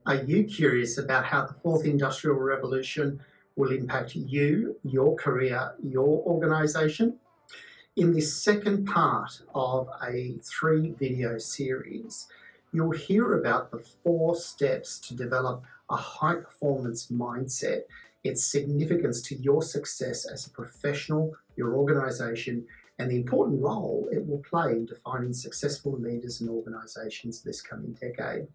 Are you curious about how the fourth industrial revolution will impact you, your career, your organisation? In this second part of a 3-video series, you'll hear about the 4 steps to develop a high-performance mindset, its significance to your success as a professional, your organisation, and the important role it will play in defining successful leaders and organisations this coming decade.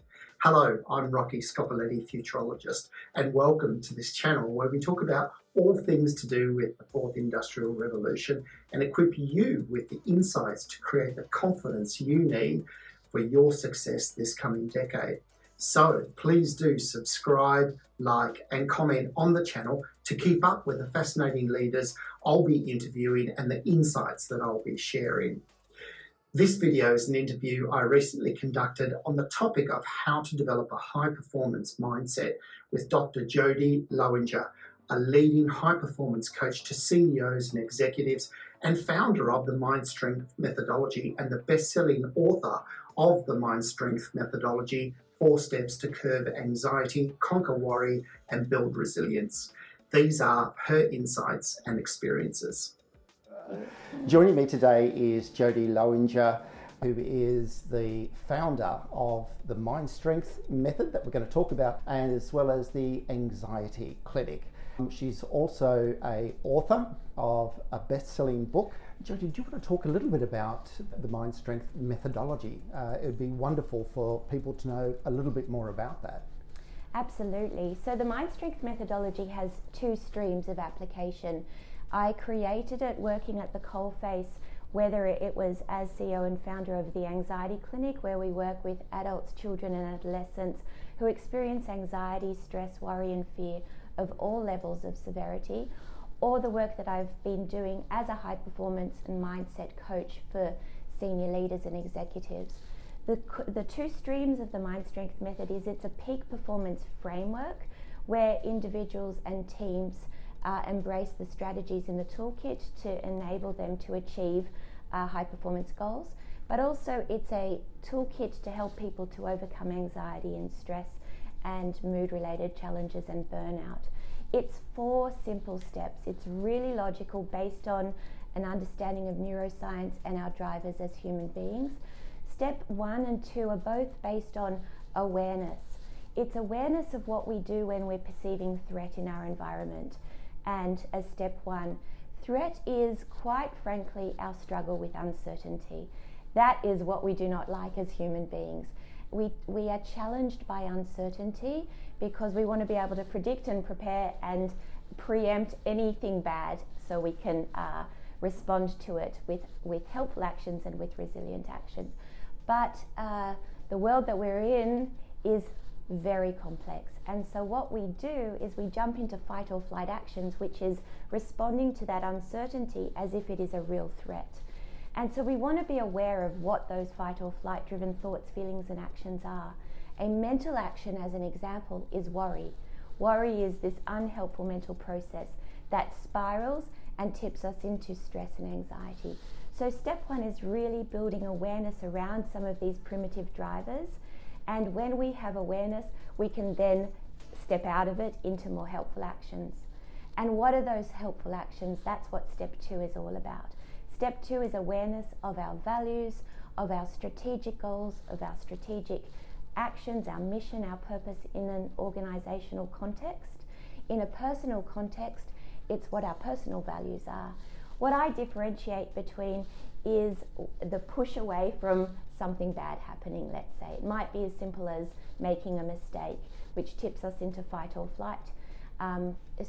Hello, I'm Rocky Scopoletti, futurologist, and welcome to this channel where we talk about all things to do with the fourth industrial revolution and equip you with the insights to create the confidence you need for your success this coming decade. So please do subscribe, like, and comment on the channel to keep up with the fascinating leaders I'll be interviewing and the insights that I'll be sharing. This video is an interview I recently conducted on the topic of how to develop a high-performance mindset with Dr. Jodie Lowinger, a leading high-performance coach to CEOs and executives and founder of the Mind Strength methodology and the best-selling author of the Mind Strength methodology, 4 Steps to Curb Anxiety, Conquer Worry, and Build Resilience. These are her insights and experiences. Joining me today is Jodie Lowinger, who is the founder of the Mind Strength method that we're going to talk about, and as well as the Anxiety Clinic. She's also an author of a best-selling book. Jodie, do you want to talk a little bit about the Mind Strength methodology? It would be wonderful for people to know a little bit more about that. Absolutely. So the Mind Strength methodology has 2 streams of application. I created it working at the coalface, whether it was as CEO and founder of the Anxiety Clinic, where we work with adults, children and adolescents who experience anxiety, stress, worry and fear of all levels of severity, or the work that I've been doing as a high performance and mindset coach for senior leaders and executives. The 2 streams of the Mind Strength method is it's a peak performance framework where individuals and teams embrace the strategies in the toolkit to enable them to achieve high performance goals, but also it's a toolkit to help people to overcome anxiety and stress and mood related challenges and burnout. It's 4 simple steps. It's really logical, based on an understanding of neuroscience and our drivers as human beings. Step 1 and 2 are both based on awareness. It's awareness of what we do when we're perceiving threat in our environment. And as step 1, threat is, quite frankly, our struggle with uncertainty. That is what we do not like as human beings. We are challenged by uncertainty because we want to be able to predict and prepare and preempt anything bad so we can respond to it with helpful actions and with resilient actions. But the world that we're in is very complex, and so what we do is we jump into fight or flight actions, which is responding to that uncertainty as if it is a real threat. And so we want to be aware of what those fight or flight driven thoughts, feelings and actions are. A mental action, as an example, is worry. Worry is this unhelpful mental process that spirals and tips us into stress and anxiety. So step 1 is really building awareness around some of these primitive drivers. And when we have awareness, we can then step out of it into more helpful actions. And what are those helpful actions? That's what step 2 is all about. Step 2 is awareness of our values, of our strategic goals, of our strategic actions, our mission, our purpose in an organizational context. In a personal context, it's what our personal values are. What I differentiate between is the push away from something bad happening, let's say. It might be as simple as making a mistake, which tips us into fight or flight.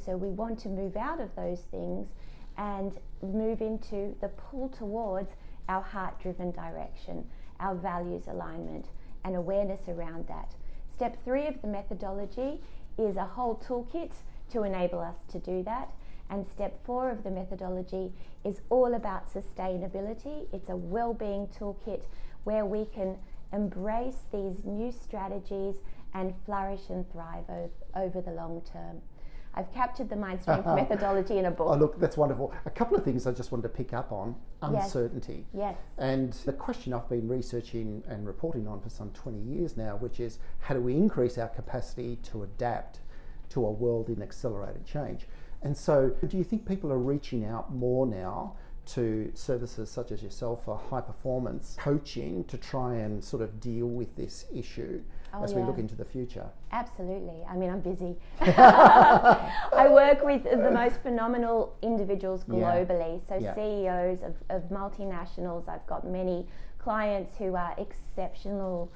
So we want to move out of those things and move into the pull towards our heart-driven direction, our values alignment, and awareness around that. Step 3 of the methodology is a whole toolkit to enable us to do that. And step 4 of the methodology is all about sustainability. It's a well-being toolkit where we can embrace these new strategies and flourish and thrive over the long term. I've captured the mind strength methodology in a book. Oh, look, that's wonderful. A couple of things I just wanted to pick up on. Yes. Uncertainty. Yes. And the question I've been researching and reporting on for some 20 years now, which is how do we increase our capacity to adapt to a world in accelerated change? And so do you think people are reaching out more now to services such as yourself for high performance coaching to try and sort of deal with this issue as we look into the future? Absolutely. I mean, I'm busy. I work with the most phenomenal individuals globally. So CEOs of multinationals. I've got many clients who are exceptional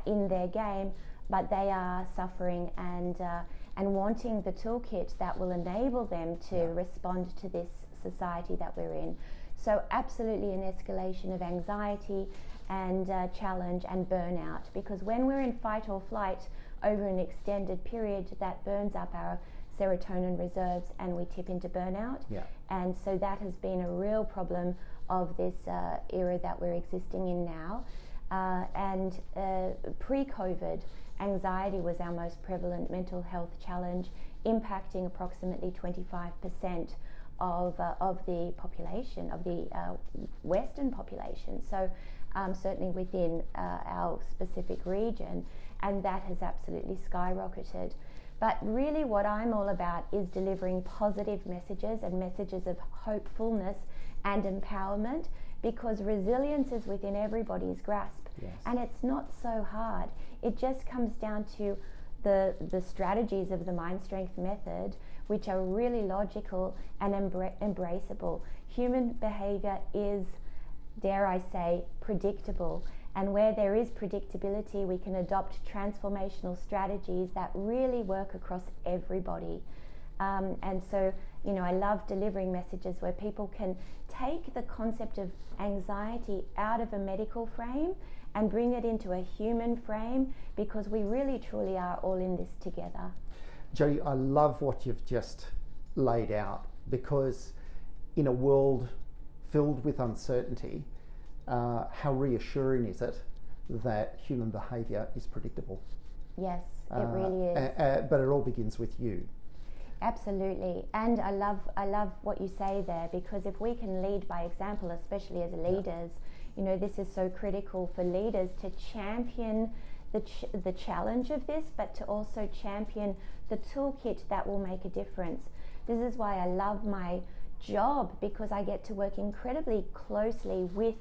in their game, but they are suffering and wanting the toolkit that will enable them to respond to this society that we're in. So absolutely an escalation of anxiety and challenge and burnout, because when we're in fight or flight over an extended period, that burns up our serotonin reserves and we tip into burnout. And so that has been a real problem of this era that we're existing in now. And pre-COVID, anxiety was our most prevalent mental health challenge, impacting approximately 25% of the population, of the Western population. So certainly within our specific region, and that has absolutely skyrocketed. But really what I'm all about is delivering positive messages and messages of hopefulness and empowerment, because resilience is within everybody's grasp. And it's not so hard. It just comes down to the strategies of the Mind Strength method, which are really logical and embraceable. Human behavior is, dare I say, predictable. And where there is predictability, we can adopt transformational strategies that really work across everybody. And so, I love delivering messages where people can take the concept of anxiety out of a medical frame and bring it into a human frame, because we really truly are all in this together. Jody, I love what you've just laid out, because in a world filled with uncertainty, how reassuring is it that human behaviour is predictable? Yes, it really is. But it all begins with you. Absolutely. And I love what you say there, because if we can lead by example, especially as leaders, this is so critical for leaders to champion the challenge of this, but to also champion the toolkit that will make a difference. This is why I love my job, because I get to work incredibly closely with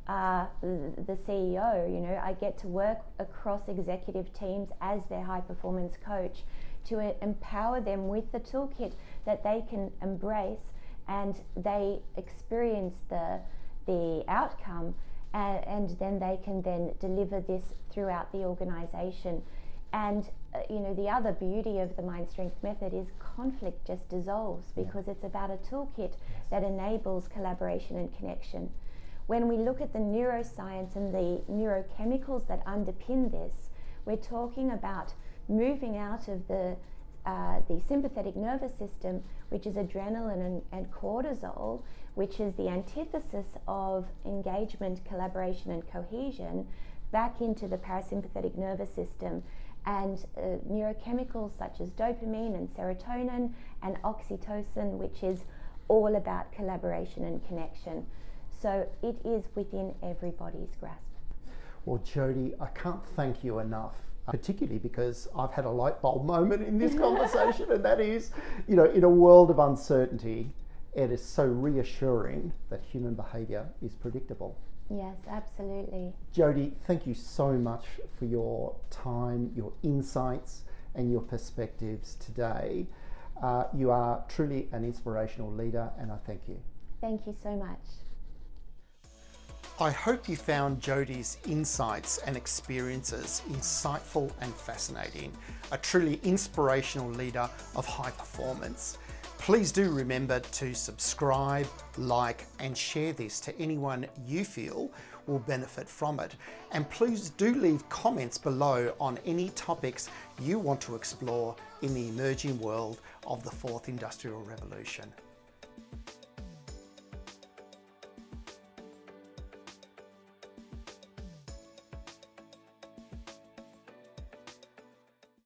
the CEO. I get to work across executive teams as their high performance coach to empower them with the toolkit that they can embrace, and they experience the outcome, and then they can then deliver this throughout the organization. And the other beauty of the Mind Strength method is conflict just dissolves, because it's about a toolkit that enables collaboration and connection. When we look at the neuroscience and the neurochemicals that underpin this, we're talking about moving out of the sympathetic nervous system, which is adrenaline and cortisol, which is the antithesis of engagement, collaboration and cohesion, back into the parasympathetic nervous system. And neurochemicals such as dopamine and serotonin and oxytocin, which is all about collaboration and connection. So it is within everybody's grasp. Well, Jody, I can't thank you enough, particularly because I've had a light bulb moment in this conversation, and that is, in a world of uncertainty, it is so reassuring that human behaviour is predictable. Yes, absolutely. Jody, thank you so much for your time, your insights and your perspectives today. You are truly an inspirational leader, and I thank you. Thank you so much. I hope you found Jody's insights and experiences insightful and fascinating. A truly inspirational leader of high performance. Please do remember to subscribe, like, and share this to anyone you feel will benefit from it. And please do leave comments below on any topics you want to explore in the emerging world of the Fourth Industrial Revolution.